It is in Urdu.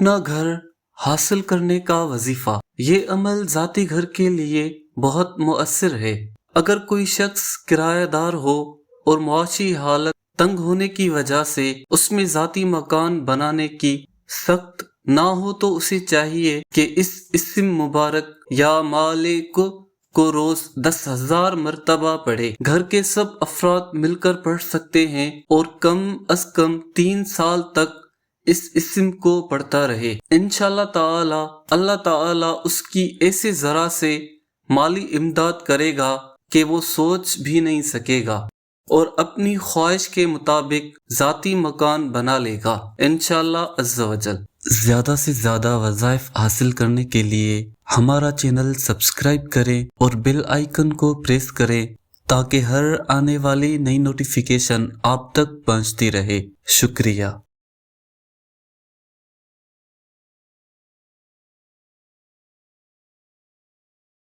اپنا گھر حاصل کرنے کا وظیفہ۔ یہ عمل ذاتی گھر کے لیے بہت مؤثر ہے۔ اگر کوئی شخص کرایہ دار ہو اور معاشی حالت تنگ ہونے کی وجہ سے اس میں ذاتی مکان بنانے کی سخت نہ ہو تو اسے چاہیے کہ اس اسم مبارک یا مالک کو روز 10,000 مرتبہ پڑھے۔ گھر کے سب افراد مل کر پڑھ سکتے ہیں اور کم از کم 3 سال تک اس اسم کو پڑھتا رہے۔ انشاءاللہ تعالی اللہ تعالی اس کی ایسے ذرا سے مالی امداد کرے گا کہ وہ سوچ بھی نہیں سکے گا اور اپنی خواہش کے مطابق ذاتی مکان بنا لے گا انشاءاللہ عز و جل۔ زیادہ سے زیادہ وظائف حاصل کرنے کے لیے ہمارا چینل سبسکرائب کریں اور بیل آئیکن کو پریس کریں تاکہ ہر آنے والی نئی نوٹیفیکیشن آپ تک پہنچتی رہے۔ شکریہ۔